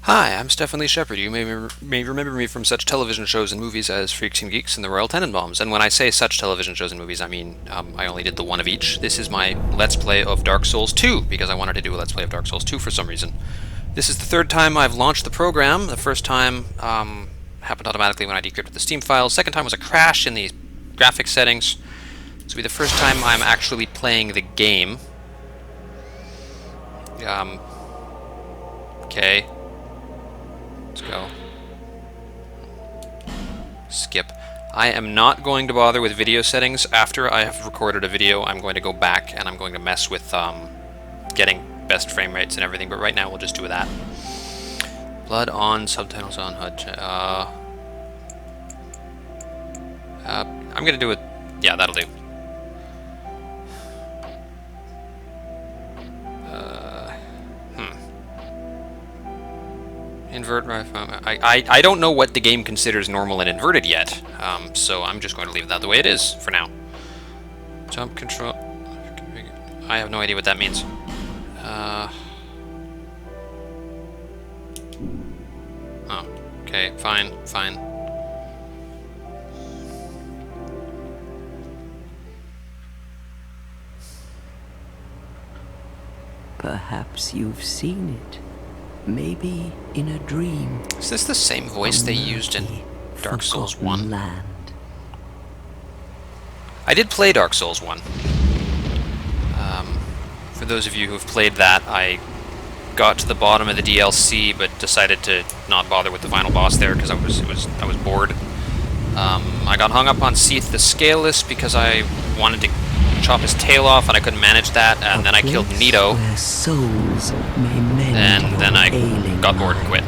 Hi, I'm Stephen Lee Shepard. You may remember me from such television shows and movies as Freaks and Geeks and The Royal Tenenbaums. And when I say such television shows and movies, I mean I only did the one of each. This is my Let's Play of Dark Souls 2, because I wanted to do a Let's Play of Dark Souls 2 for some reason. This is the third time I've launched the program. The first time happened automatically when I decrypted the Steam files. Second time was a crash in the graphics settings. This will be the first time I'm actually playing the game. Okay. Let's go. Skip. I am not going to bother with video settings. After I have recorded a video, I'm going to go back and I'm going to mess with getting best frame rates and everything, but right now we'll just do that. Blood on, subtitles on, HUD. I'm going to do it. Yeah, that'll do. Invert. I don't know what the game considers normal and inverted yet, so I'm just going to leave that the way it is for now. Jump control. I have no idea what that means. Oh, okay, fine. Perhaps you've seen it. Maybe in a dream. Is this the same voice they used in Dark Souls 1? Land. I did play Dark Souls 1. For those of you who've played that, I got to the bottom of the DLC, but decided to not bother with the final boss there because I was bored. I got hung up on Seath the Scaleless because I wanted to chop his tail off, and I couldn't manage that, and then I killed Nito, and then I got bored and quit.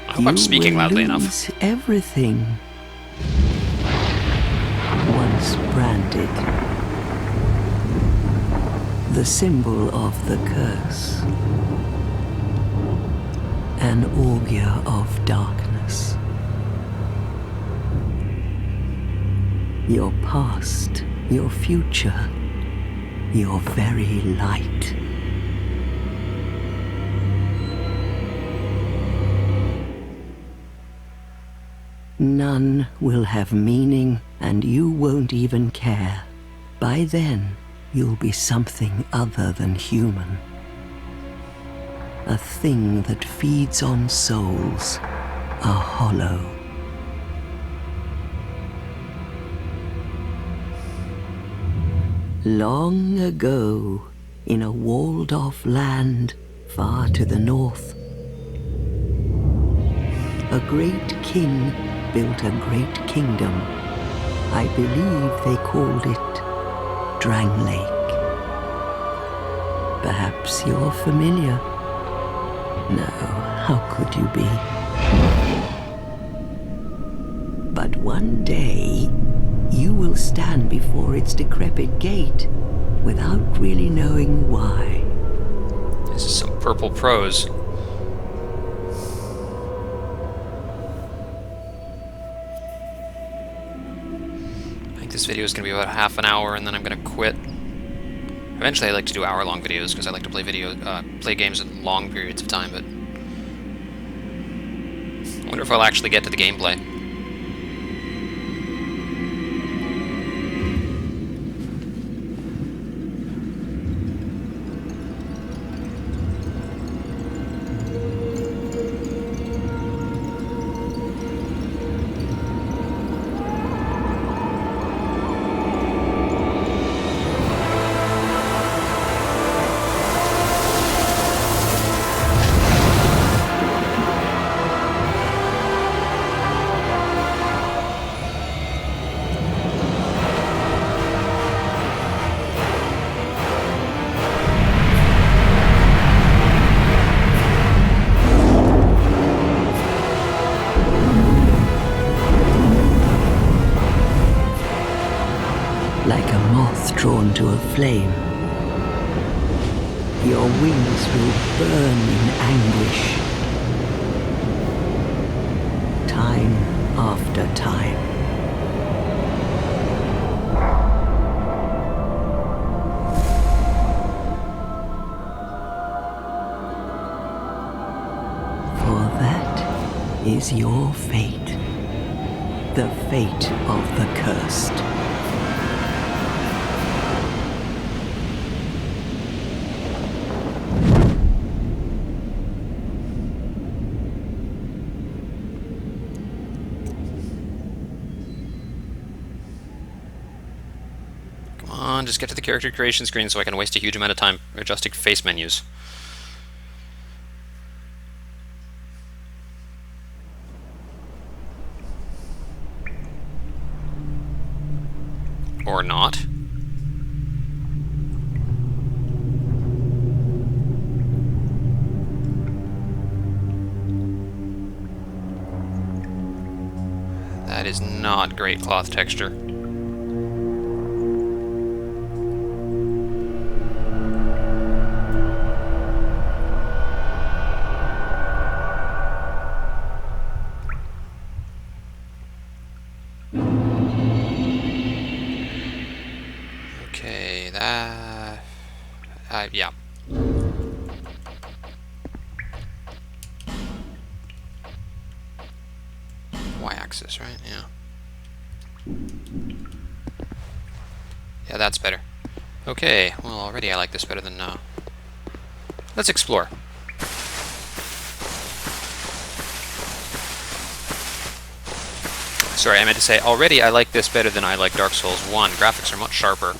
I hope I'm speaking loudly enough. Everything once branded, the symbol of the curse. An augur of darkness. Your past, your future, your very light. None will have meaning, and you won't even care. By then, you'll be something other than human. A thing that feeds on souls, a hollow. Long ago, in a walled-off land far to the north, a great king built a great kingdom. I believe they called it Drang Lake. Perhaps you're familiar. No, how could you be? But one day, you will stand before its decrepit gate without really knowing why. This is some purple prose. I think this video is going to be about half an hour, and then I'm going to quit. Eventually, I like to do hour-long videos because I like to play games in long periods of time. But I wonder if I'll actually get to the gameplay. Like a moth drawn to a flame. Your wings will burn in anguish. Time after time. is your fate. The fate of the cursed. Come on, just get to the character creation screen so I can waste a huge amount of time adjusting face menus. Or not. That is not great cloth texture. Okay, that... yeah. Y-axis, right? Yeah. Yeah, that's better. Okay, well, already I like this better than now. Let's explore. Sorry, I meant to say, already I like this better than I like Dark Souls 1. Graphics are much sharper.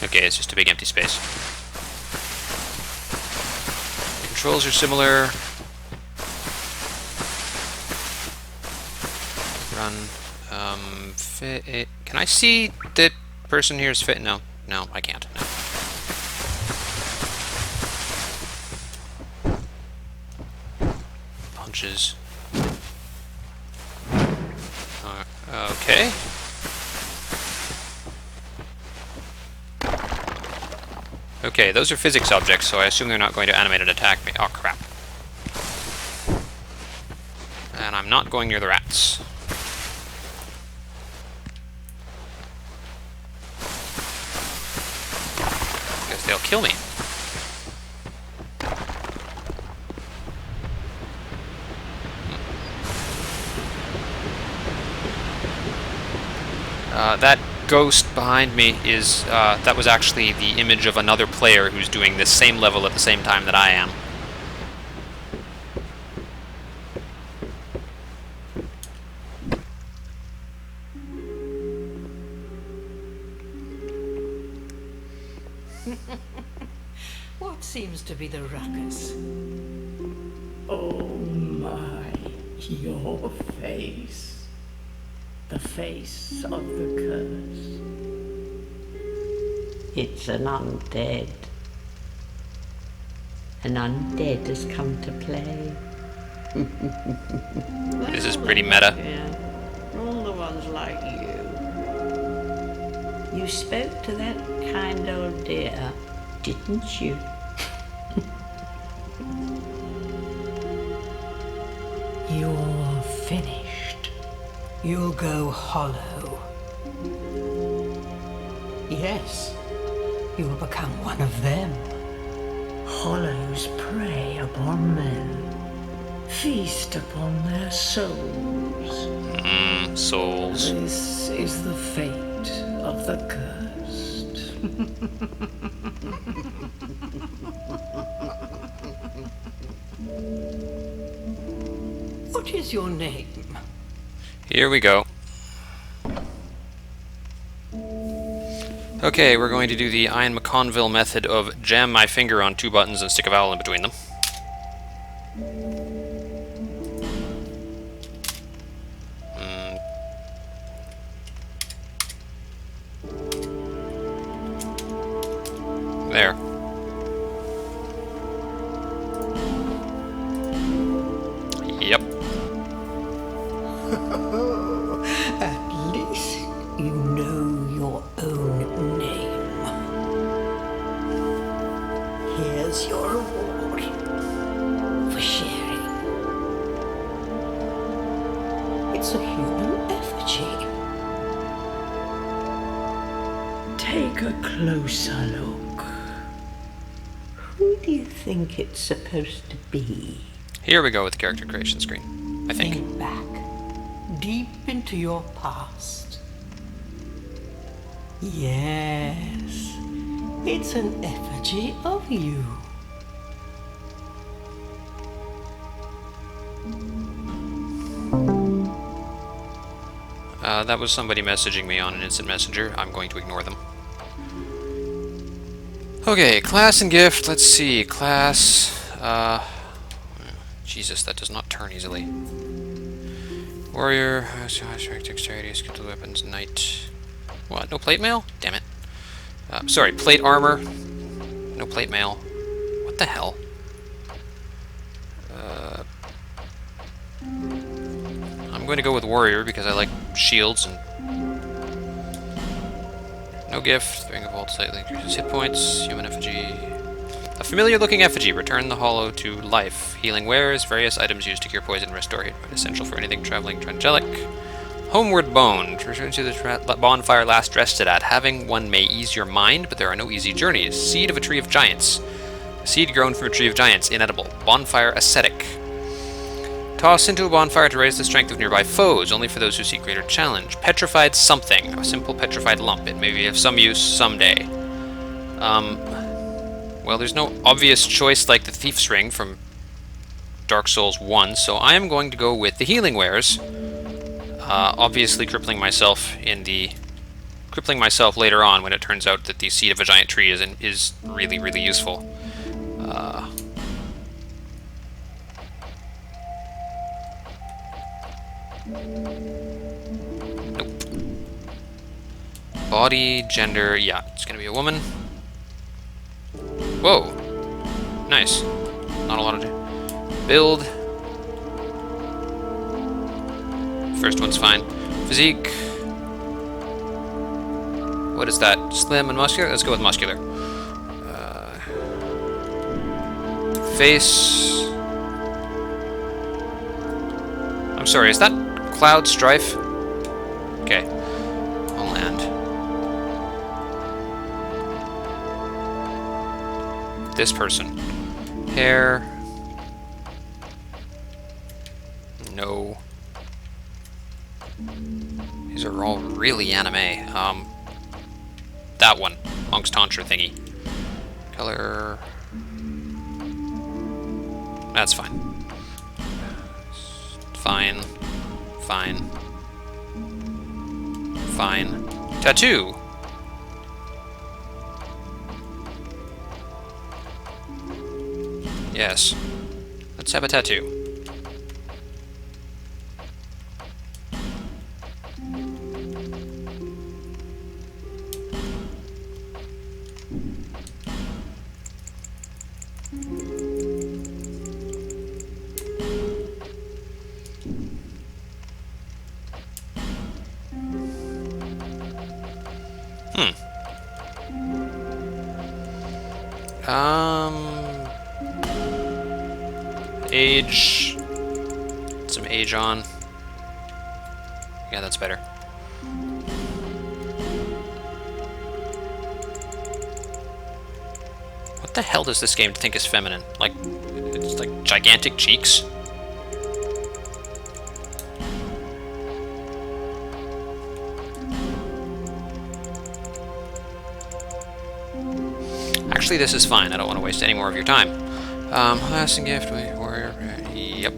Okay, it's just a big empty space. Controls are similar. Run. Fit. Can I see the person here's fit? No. No, I can't. No. Punches. Okay. Okay, those are physics objects, so I assume they're not going to animate and attack me. Oh, crap. And I'm not going near the rats. Guess they'll kill me. That ghost behind me is, that was actually the image of another player who's doing this same level at the same time that I am. What seems to be the ruckus? Oh my, your face. The face of the curse. It's an undead. An undead has come to play. This is pretty meta. Yeah, all the ones like you. You spoke to that kind old dear, didn't you? You're finished. You'll go hollow. Yes, you will become one of them. Hollows prey upon men, feast upon their souls. Souls. This is the fate of the cursed. What is your name? Here we go. Okay, we're going to do the Ian McConville method of jam my finger on two buttons and stick a vowel in between them. There. Yep. At least you know your own name. Here's your reward for sharing. It's a human effigy. Take a closer look. Who do you think it's supposed to be? Here we go with the character creation screen, I think. Think back, deep into your past. Yes, it's an effigy of you. That was somebody messaging me on an instant messenger. I'm going to ignore them. Okay, class and gift. Let's see. Class. Jesus, that does not turn easily. Warrior. High strength, dexterity, skilled weapons, knight. What? No plate mail? Damn it. Sorry, plate armor. No plate mail. What the hell? I'm going to go with warrior because I like shields and no gift. Ring of Vault slightly increases hit points. Human effigy. A familiar-looking effigy. Return the hollow to life. Healing wares. Various items used to cure poison, restore hit point. Essential for anything traveling Trangelic. Homeward Bone. Return to the bonfire last rested at. Having one may ease your mind, but there are no easy journeys. Seed of a tree of giants. A seed grown from a tree of giants. Inedible. Bonfire ascetic. Toss into a bonfire to raise the strength of nearby foes, only for those who seek greater challenge. Petrified something. A simple petrified lump. It may be of some use someday. Well, there's no obvious choice like the Thief's Ring from Dark Souls 1, so I am going to go with the Healing Wares. Obviously crippling myself later on when it turns out that the seed of a giant tree is really, really useful. Nope. Body, gender, yeah, it's gonna be a woman. Whoa. Nice. Not a lot of... Build. First one's fine. Physique. What is that? Slim and muscular? Let's go with muscular. Face. I'm sorry, is that Cloud Strife? Okay. I'll land. This person. Hair. No. These are all really anime. That one. Monk's Tantra thingy. Color. That's fine. Fine. Fine. Fine. Tattoo! Yes. Let's have a tattoo. Age. Some age on. Yeah, that's better. What the hell does this game think is feminine? Like, it's like gigantic cheeks? Actually, this is fine. I don't want to waste any more of your time. Lasting gift, warrior. Yep.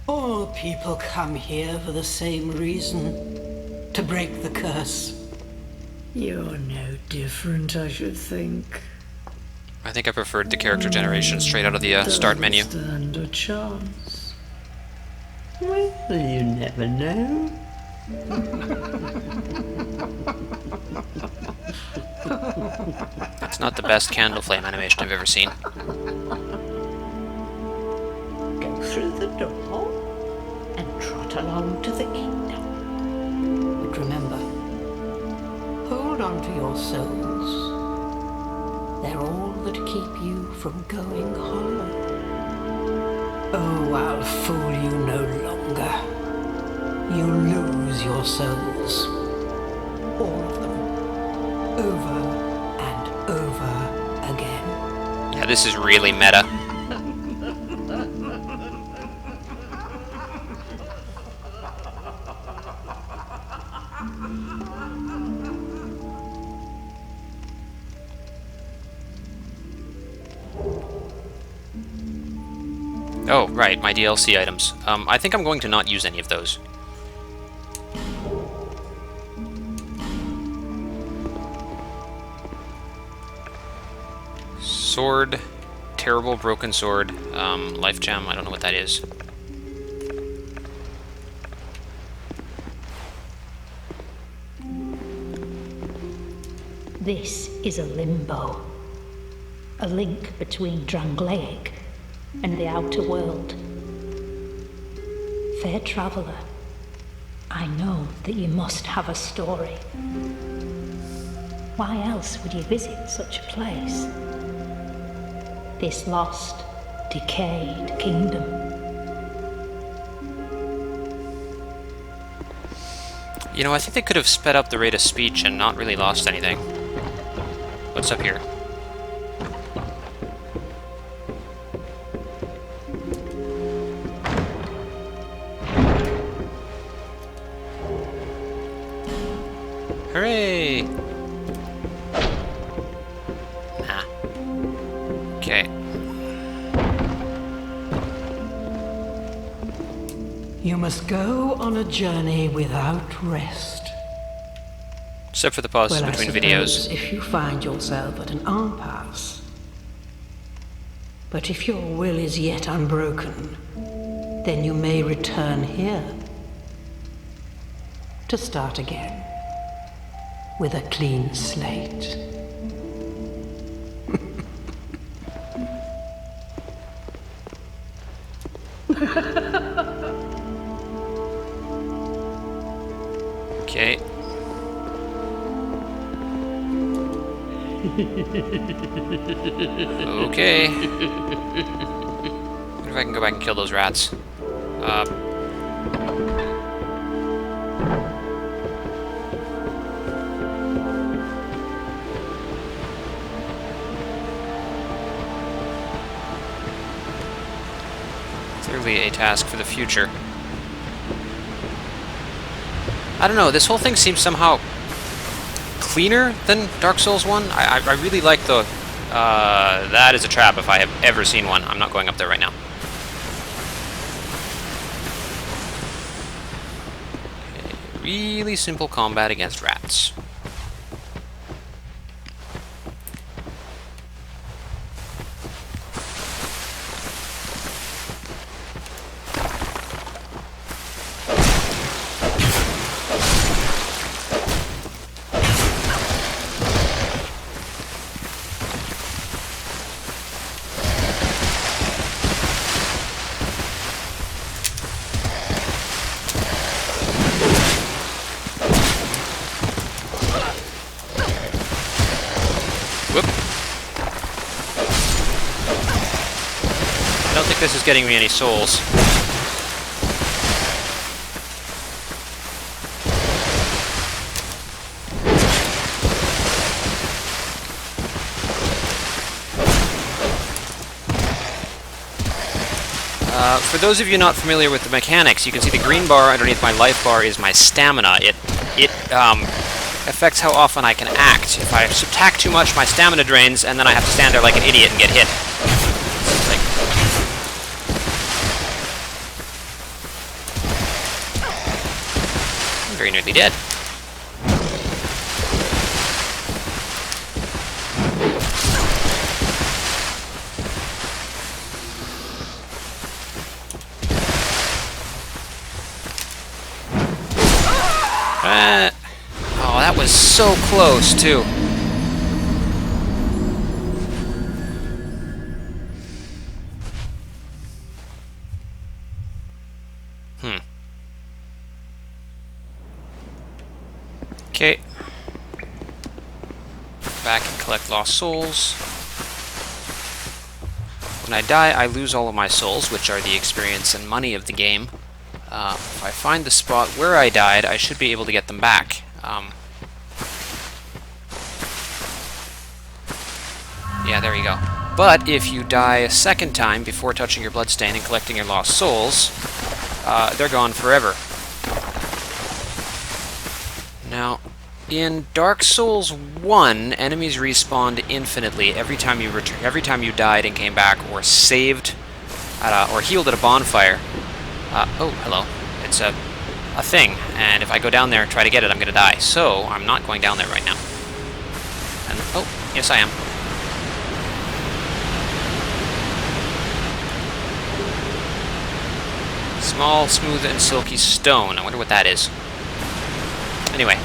All people come here for the same reason. To break the curse. You're no different, I should think. I think I preferred the character generation straight out of the start menu. Stand a chance. Well, you never know. That's not the best candle flame animation I've ever seen. Go through the door and trot along to the kingdom. But remember, hold on to your souls. They're all that keep you from going hollow. Oh, I'll fool you no longer. You lose your souls. All of them. Over and over again. Yeah, this is really meta. Oh, right, my DLC items. I think I'm going to not use any of those. Sword, terrible broken sword, life gem, I don't know what that is. This is a limbo. A link between Drangleic and the outer world. Fair traveller, I know that you must have a story. Why else would you visit such a place? This lost, decayed kingdom. You know, I think they could have sped up the rate of speech and not really lost anything. What's up here? Hooray! Nah. Okay. You must go on a journey without rest. Except for the pauses Well, I between suppose videos. if you find yourself at an impasse. But if your will is yet unbroken, then you may return here to start again with a clean slate. Okay. Okay. Wonder if I can go back and kill those rats. Clearly a task for the future. I don't know, this whole thing seems somehow cleaner than Dark Souls 1. I really like the... that is a trap if I have ever seen one. I'm not going up there right now. Okay, really simple combat against rats. Whoop. I don't think this is getting me any souls. For those of you not familiar with the mechanics, you can see the green bar underneath my life bar is my stamina. It affects how often I can act. If I subtract too much, my stamina drains, and then I have to stand there like an idiot and get hit. It's like... I'm very nearly dead. Oh, that was so close, too. Okay. Back and collect lost souls. When I die, I lose all of my souls, which are the experience and money of the game. If I find the spot where I died, I should be able to get them back. Yeah, there you go. But if you die a second time before touching your bloodstain and collecting your lost souls, they're gone forever. Now, in Dark Souls 1, enemies respawned infinitely every time you died and came back, or saved, or healed at a bonfire. Oh, hello. It's a thing, and if I go down there and try to get it, I'm going to die. So, I'm not going down there right now. And, oh, yes I am. Small, smooth, and silky stone. I wonder what that is. Anyway,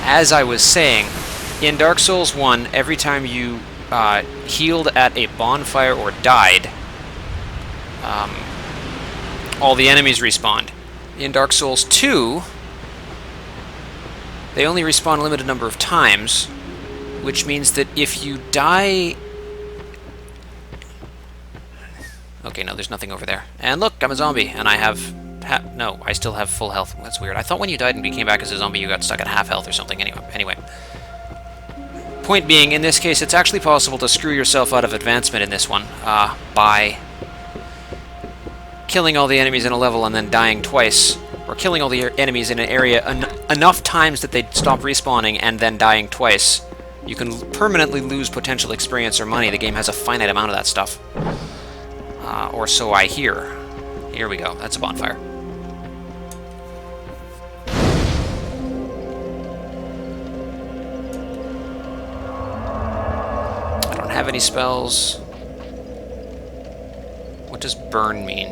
as I was saying, in Dark Souls 1, every time you healed at a bonfire or died, all the enemies respawned. In Dark Souls 2, they only respawn a limited number of times, which means that if you die... Okay, no, there's nothing over there. And look, I'm a zombie, and I have... No, I still have full health. That's weird. I thought when you died and came back as a zombie, you got stuck at half health or something. Anyway. Point being, in this case, it's actually possible to screw yourself out of advancement in this one by killing all the enemies in a level and then dying twice, or killing all the enemies in an area enough times that they stop respawning and then dying twice. You can permanently lose potential experience or money. The game has a finite amount of that stuff. Or so I hear. Here we go. That's a bonfire. I don't have any spells. What does burn mean?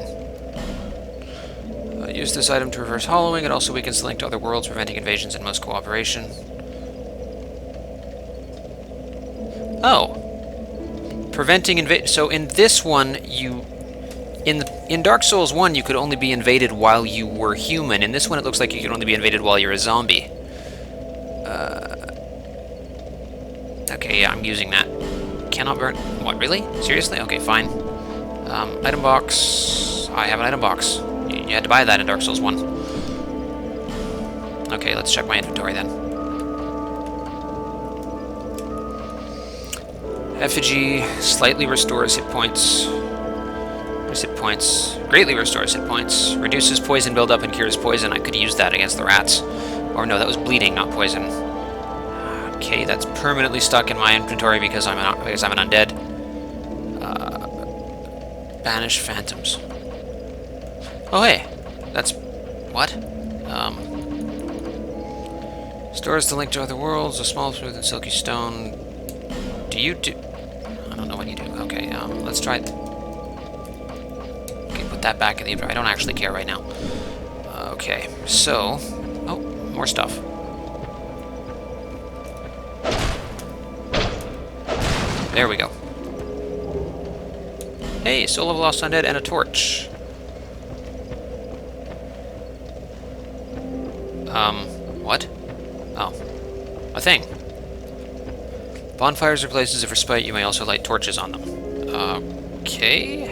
Use this item to reverse hollowing. It also weakens the link to other worlds, preventing invasions and most cooperation. Oh. Preventing invasion. So in this one, you... In Dark Souls 1, you could only be invaded while you were human. In this one, it looks like you can only be invaded while you're a zombie. Okay, yeah, I'm using that. Cannot burn... What, really? Seriously? Okay, fine. Item box... I have an item box. You had to buy that in Dark Souls 1. Okay, let's check my inventory then. Effigy slightly restores hit points. Hit points. Greatly restores hit points. Reduces poison buildup and cures poison. I could use that against the rats. Or no, that was bleeding, not poison. Okay, that's permanently stuck in my inventory because I'm an undead. Banish phantoms. Oh hey, that's what? Stores the link to other worlds. A small, smooth, and silky stone. Do you do? I don't know what you do. Okay, let's try it. Okay, put that back in the inventory. I don't actually care right now. Okay, so... Oh, more stuff. There we go. Hey, Soul of a Lost Undead and a torch. What? Oh. A thing. Bonfires are places of respite. You may also light torches on them. Okay.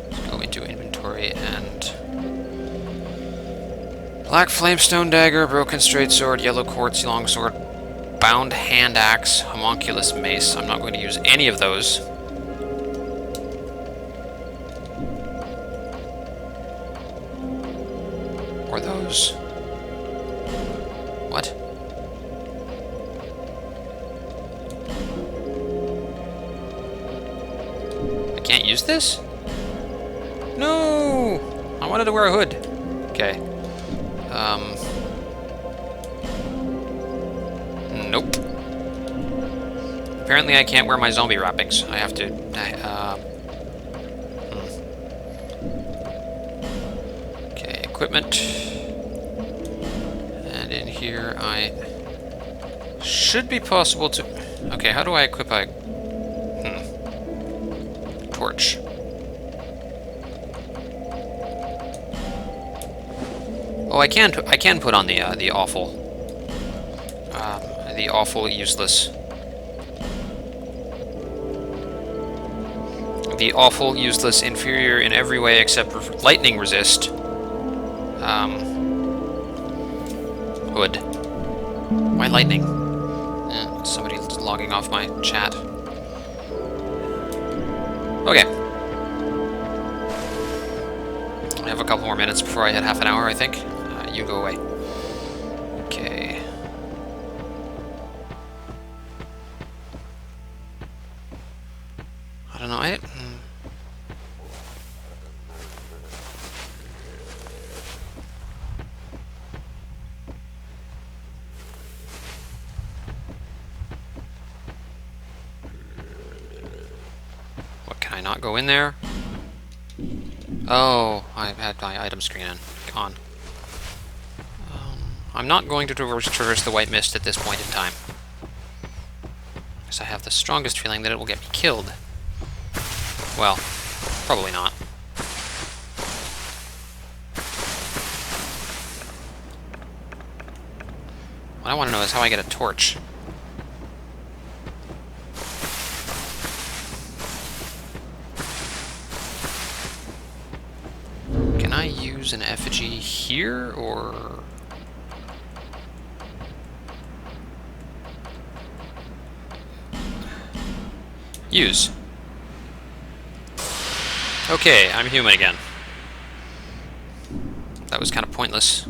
Let's go into inventory and... Black flamestone dagger, broken straight sword, yellow quartz longsword, bound hand axe, homunculus mace. I'm not going to use any of those. Or those. What? I can't use this? No! I wanted to wear a hood. Okay. Nope. Apparently I can't wear my zombie wrappings. I have to... Okay, equipment. And in here I... Should be possible to... Okay, how do I equip a... Torch. Oh, I can put on the awful useless. The awful useless inferior in every way except lightning resist. Hood. Why lightning? Somebody's logging off my chat. Okay. I have a couple more minutes before I hit half an hour, I think. You go away. Okay. I don't know. What, can I not go in there? Oh, I had my item screen on. I'm not going to traverse the white mist at this point in time, because I have the strongest feeling that it will get me killed. Well, probably not. What I want to know is how I get a torch. Can I use an effigy here, or... Use. Okay, I'm human again. That was kind of pointless.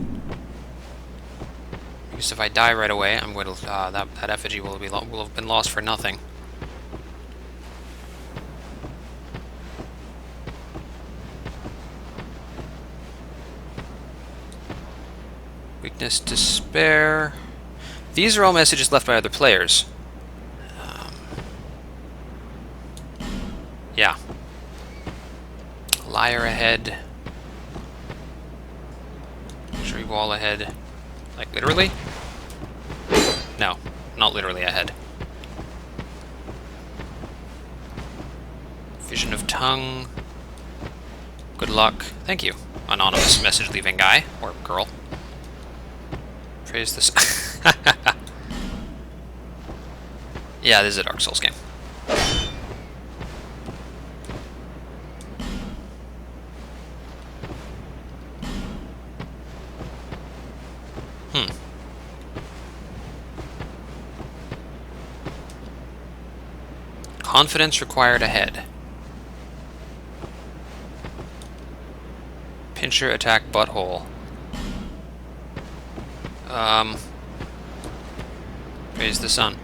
Because if I die right away, I'm going to that effigy will have been lost for nothing. Weakness, despair. These are all messages left by other players. Yeah. Liar ahead. Tree wall ahead. Like, literally? No, not literally ahead. Vision of tongue. Good luck. Thank you. Anonymous message leaving guy. Or girl. Praise this. Yeah, this is a Dark Souls game. Confidence required ahead. Pincher attack butthole. Praise the sun.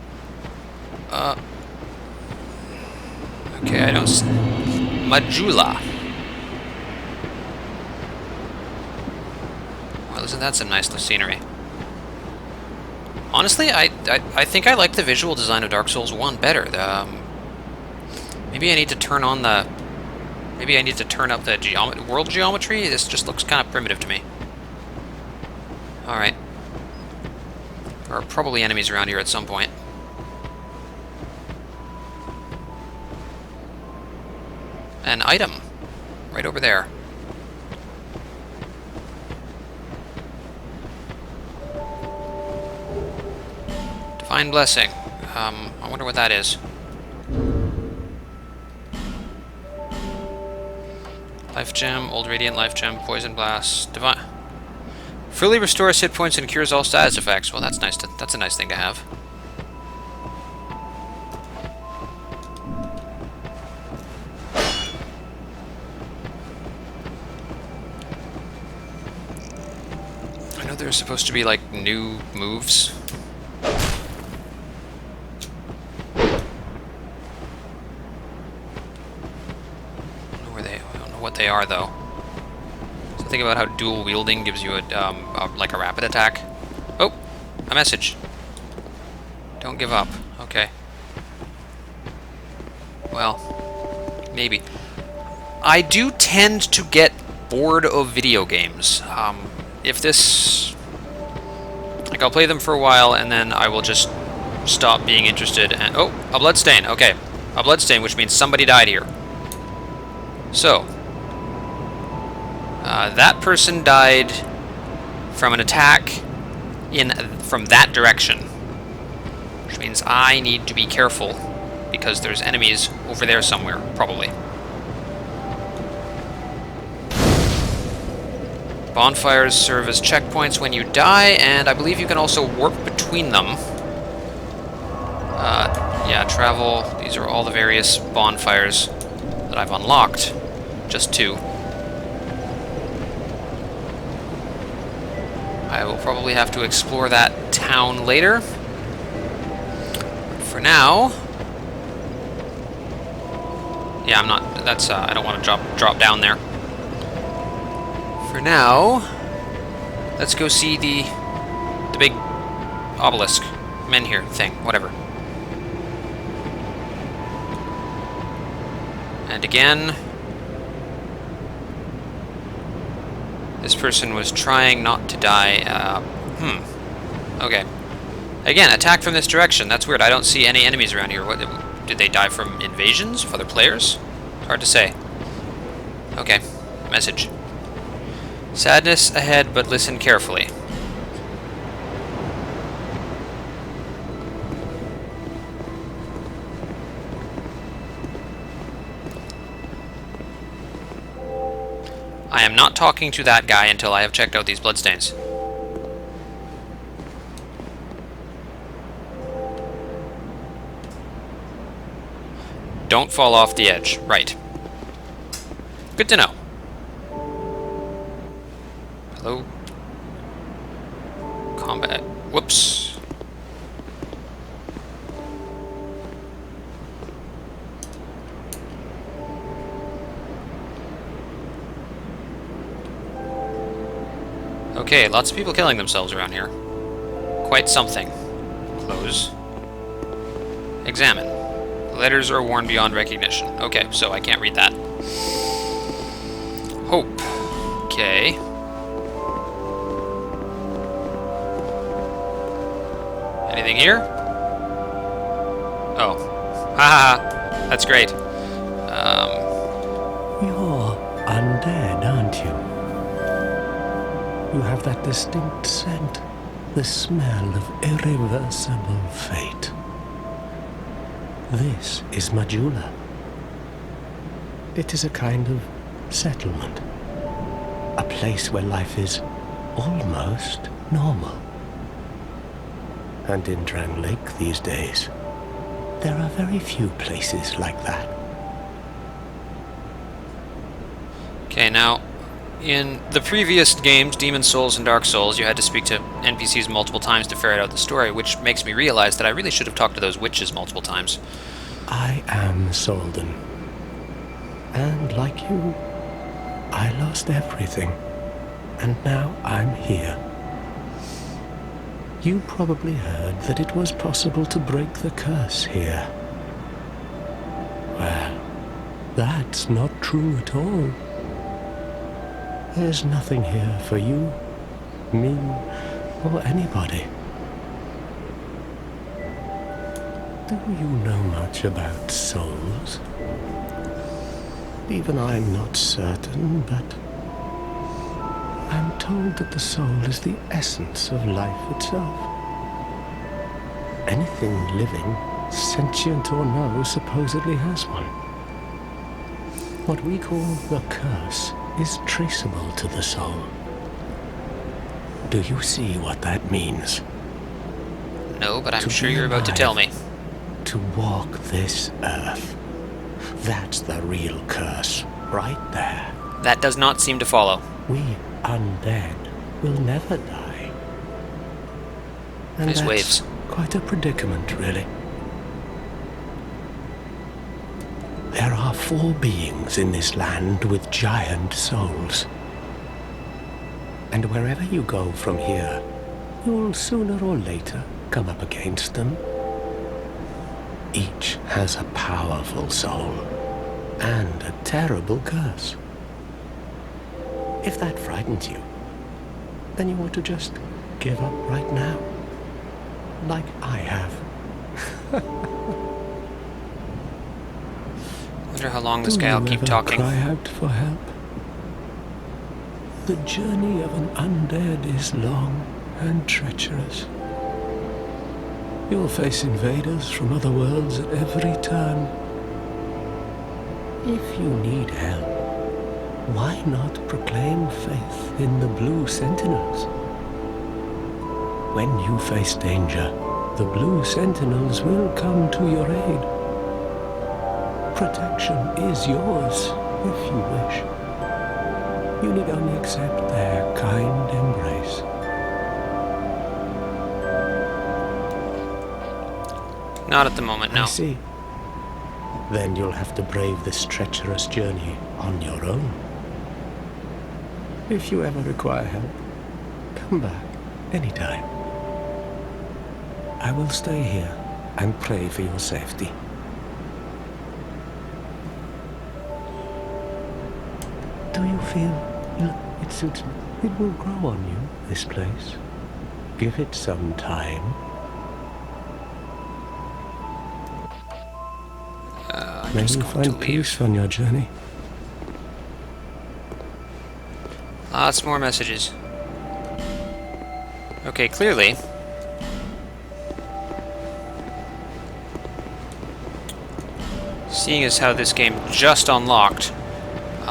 Okay, I don't... Majula. Well, isn't that some nice scenery? Honestly, I think I like the visual design of Dark Souls 1 better. Maybe I need to turn on the... Maybe I need to turn up the world geometry? This just looks kind of primitive to me. Alright. There are probably enemies around here at some point. An item. Right over there. Divine Blessing. I wonder what that is. Life Gem, Old Radiant Life Gem, Poison Blast, Divine... Fully restores hit points and cures all status effects. Well, that's nice. That's a nice thing to have. I know there's supposed to be, like, new moves. What they are, though. Something about how dual wielding gives you like a rapid attack. Oh, a message. Don't give up. Okay. Well, maybe. I do tend to get bored of video games. If this... Like, I'll play them for a while, and then I will just stop being interested. And oh, a bloodstain. Okay. A bloodstain, which means somebody died here. So... that person died from an attack from that direction, which means I need to be careful because there's enemies over there somewhere, probably. Bonfires serve as checkpoints when you die, and I believe you can also warp between them. Yeah, travel. These are all the various bonfires that I've unlocked. Just 2. I will probably have to explore that town later. For now... Yeah, I'm not... That's, I don't want to drop down there. For now... Let's go see the big obelisk. Menhir thing, whatever. And again... This person was trying not to die. Okay. Again, attack from this direction. That's weird. I don't see any enemies around here. What, did they die from invasions of other players? Hard to say. Okay. Message. Sadness ahead, but listen carefully. I am not talking to that guy until I have checked out these bloodstains. Don't fall off the edge. Right. Good to know. Hello? Combat. Whoops. Okay, lots of people killing themselves around here. Quite something. Close. Examine. Letters are worn beyond recognition. Okay, so I can't read that. Hope. Okay. Anything here? Oh. Haha. That's great. You're undead, aren't you? You have that distinct scent, the smell of irreversible fate. This is Majula. It is a kind of settlement, a place where life is almost normal. And in Drang Lake these days, there are very few places like that. Okay, now, in the previous games, Demon's Souls and Dark Souls, you had to speak to NPCs multiple times to ferret out the story, which makes me realize that I really should have talked to those witches multiple times. I am Solden. And like you, I lost everything. And now I'm here. You probably heard that it was possible to break the curse here. Well, that's not true at all. There's nothing here for you, me, or anybody. Do you know much about souls? Even I'm not certain, but I'm told that the soul is the essence of life itself. Anything living, sentient or no, supposedly has one. What we call the curse is traceable to the soul. Do you see what that means? No, but I'm sure you're about to tell me. To walk this earth. That's the real curse, right there. That does not seem to follow. We undead will never die. And Nice that's waves. quite a predicament, really. There are 4 beings in this land with giant souls. And wherever you go from here, you'll sooner or later come up against them. Each has a powerful soul and a terrible curse. If that frightens you, then you ought to just give up right now, like I have. Wonder how long this guy will keep talking. Cry out for help. The journey of an undead is long and treacherous. You'll face invaders from other worlds at every turn. If you need help, why not proclaim faith in the Blue Sentinels? When you face danger, the Blue Sentinels will come to your aid. Protection is yours, if you wish. You need only accept their kind embrace. Not at the moment, no. I see. Then you'll have to brave this treacherous journey on your own. If you ever require help, come back anytime. I will stay here and pray for your safety. Do you feel it suits me? It will grow on you, this place. Give it some time. May you find peace on your journey. Lots more messages. Okay, clearly. Seeing as how this game just unlocked,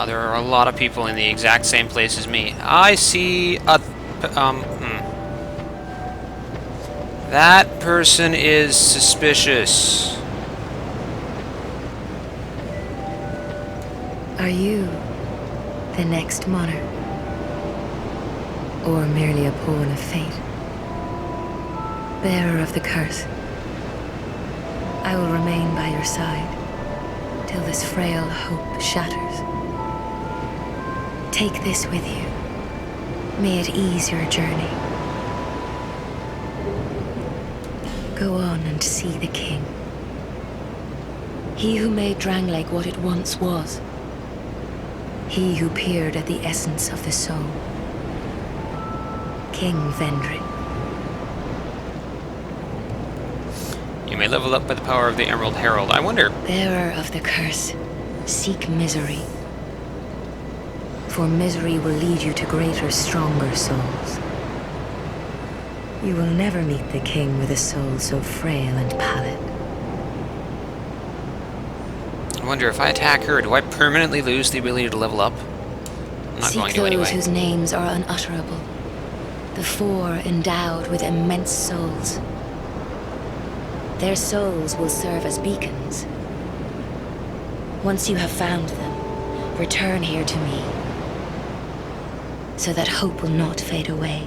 there are a lot of people in the exact same place as me. I see a... That person is suspicious. Are you the next monarch? Or merely a pawn of fate? Bearer of the curse, I will remain by your side till this frail hope shatters. Take this with you. May it ease your journey. Go on and see the king. He who made Drangleic what it once was. He who peered at the essence of the soul. King Vendrick. You may level up by the power of the Emerald Herald. I wonder... Bearer of the curse, seek misery. For misery will lead you to greater, stronger souls. You will never meet the king with a soul so frail and pallid. I wonder if I attack her, do I permanently lose the ability to level up? I'm not going Seek to those anyway. whose names are unutterable. The four endowed with immense souls. Their souls will serve as beacons. Once you have found them, return here to me, so that hope will not fade away.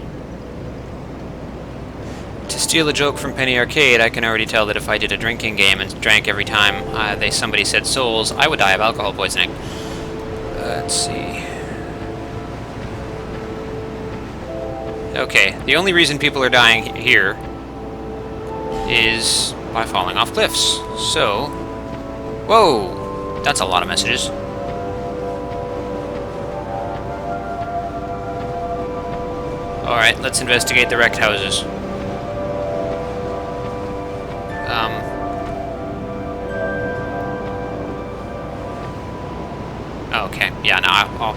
To steal a joke from Penny Arcade, I can already tell that if I did a drinking game and drank every time somebody said souls, I would die of alcohol poisoning. Let's see. Okay, the only reason people are dying here is by falling off cliffs. So... Whoa! That's a lot of messages. Alright, let's investigate the wrecked houses. Okay, yeah, no, I'll...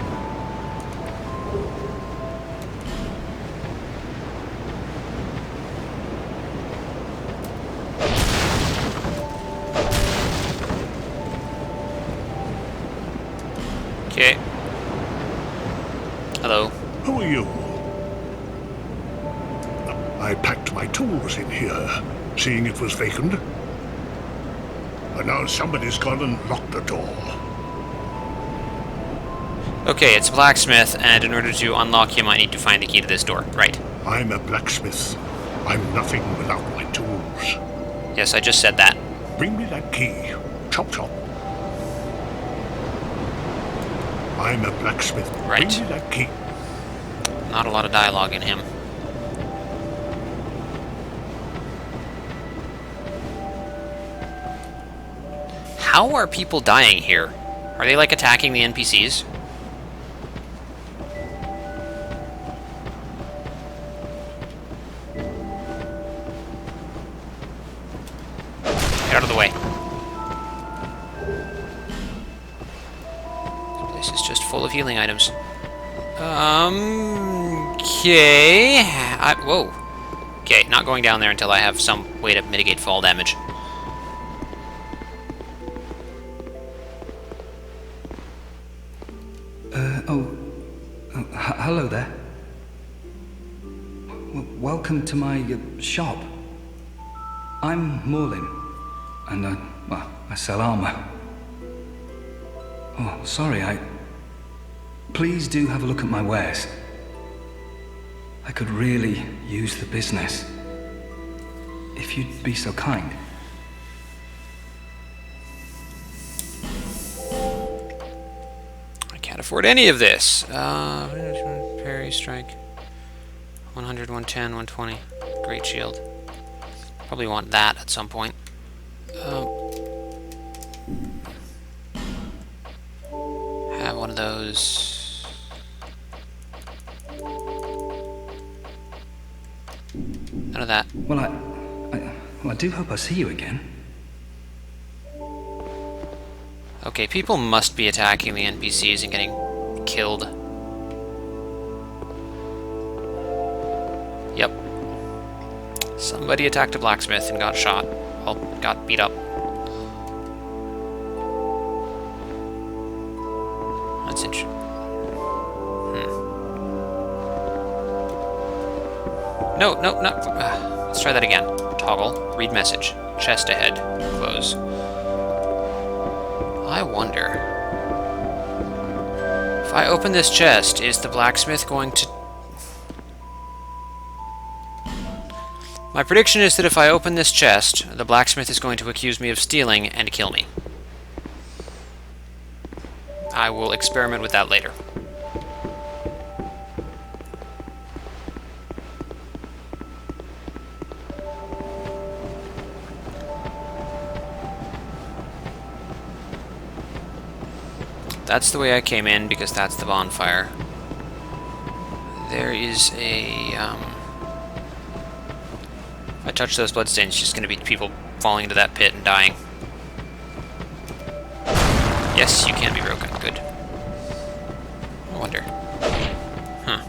Okay. Hello. Who are you? I packed my tools in here, seeing it was vacant. And now somebody's gone and locked the door. Okay, it's a blacksmith, and in order to unlock him, I need to find the key to this door. Right. I'm a blacksmith. I'm nothing without my tools. Yes, I just said that. Bring me that key. Chop chop. I'm a blacksmith. Right. Bring me that key. Not a lot of dialogue in him. How are people dying here? Are they, like, attacking the NPCs? Get out of the way. This is just full of healing items. Okay. Whoa. Okay, not going down there until I have some way to mitigate fall damage. Hello there. Welcome to my shop. I'm Morlin, and well, I sell armor. Oh, sorry, Please do have a look at my wares. I could really use the business. If you'd be so kind. I can't afford any of this. Parry, strike. 100, 110, 120. Great shield. Probably want that at some point. Have one of those. None of that. Well, I do hope I see you again. Okay, people must be attacking the NPCs and getting killed. Yep. Somebody attacked a blacksmith and got shot. Well, got beat up. That's interesting. No. Let's try that again. Toggle. Read message. Chest ahead. Close. I wonder... if I open this chest, is the blacksmith going to... My prediction is that if I open this chest, the blacksmith is going to accuse me of stealing and kill me. I will experiment with that later. That's the way I came in, because that's the bonfire. There is a... if I touch those bloodstains, it's just going to be people falling into that pit and dying. Yes, you can be broken. Good. I wonder. Huh.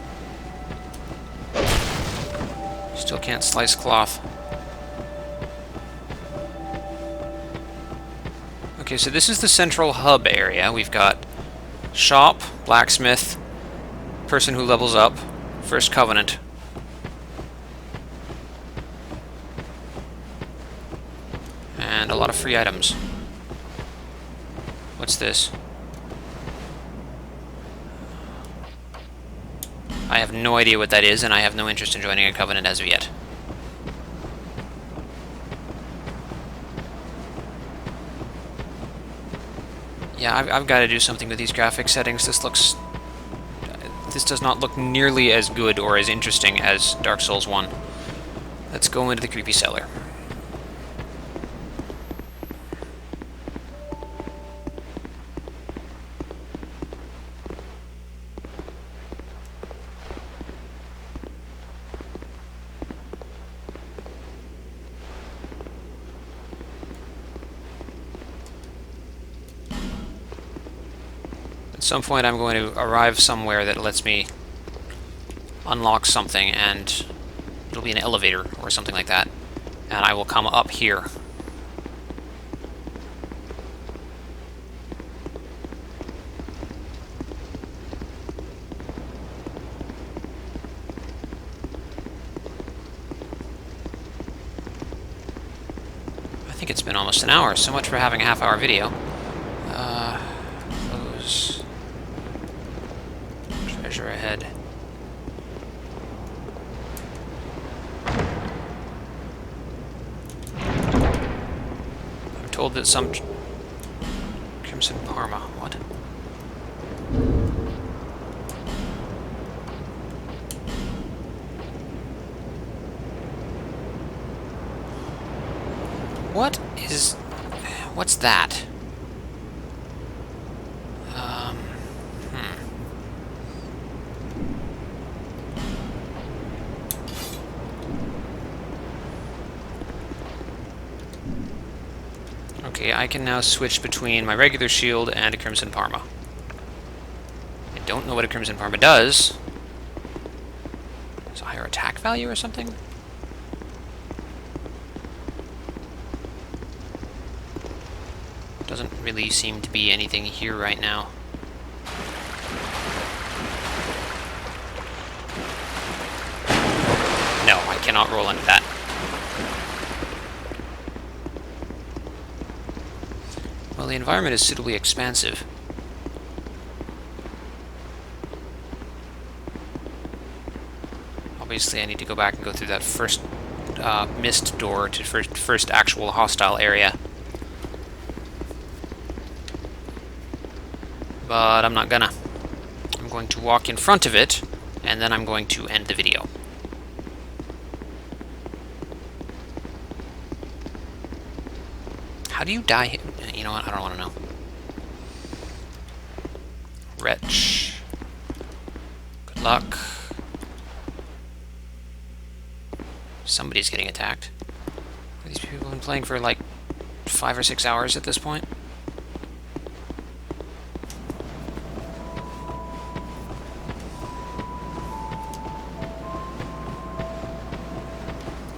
Still can't slice cloth. Okay, so this is the central hub area. We've got shop, blacksmith, person who levels up, first covenant. And a lot of free items. What's this? I have no idea what that is, and I have no interest in joining a covenant as of yet. Yeah, I've got to do something with these graphic settings. This does not look nearly as good or as interesting as Dark Souls 1. Let's go into the creepy cellar. At some point I'm going to arrive somewhere that lets me unlock something, and it'll be an elevator or something like that, and I will come up here. I think it's been almost an hour. So much for having a half-hour video. Close. Treasure ahead. I'm told that some Crimson Parma. What? What's that? Okay, I can now switch between my regular shield and a Crimson Parma. I don't know what a Crimson Parma does. It's a higher attack value or something? Doesn't really seem to be anything here right now. No, I cannot roll into that. the environment is suitably expansive. Obviously, I need to go back and go through that first mist door to first actual hostile area. But I'm not gonna. I'm going to walk in front of it, and then I'm going to end the video. How do you die here? You know what? I don't want to know. Wretch. Good luck. Somebody's getting attacked. These people have been playing for like 5 or 6 hours at this point.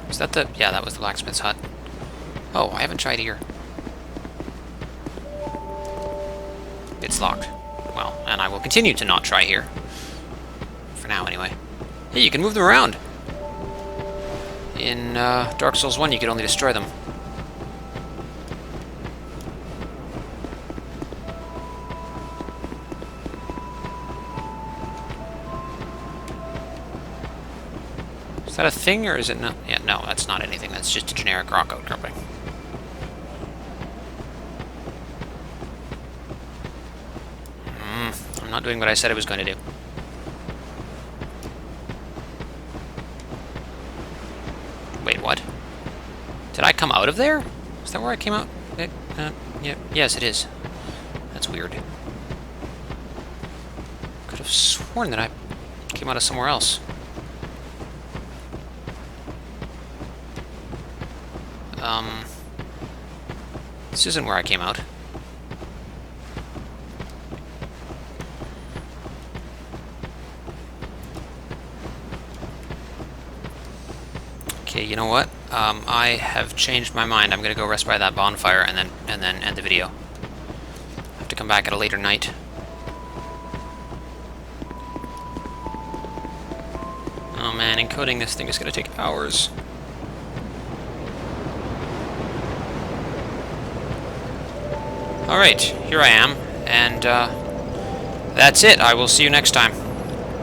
Is that the... Yeah, that was the blacksmith's hut. Oh, I haven't tried here. It's locked. Well, and I will continue to not try here. For now, anyway. Hey, you can move them around! In Dark Souls 1, you could only destroy them. Is that a thing, or is it not? Yeah, no, that's not anything. That's just a generic rock outcropping. I'm not doing what I said I was going to do. Wait, what? Did I come out of there? Is that where I came out? Yeah, yes, it is. That's weird. Could have sworn that I came out of somewhere else. This isn't where I came out. Okay, you know what? I have changed my mind. I'm gonna go rest by that bonfire and then end the video. I have to come back at a later night. Oh man, encoding this thing is gonna take hours. Alright, here I am, and that's it. I will see you next time.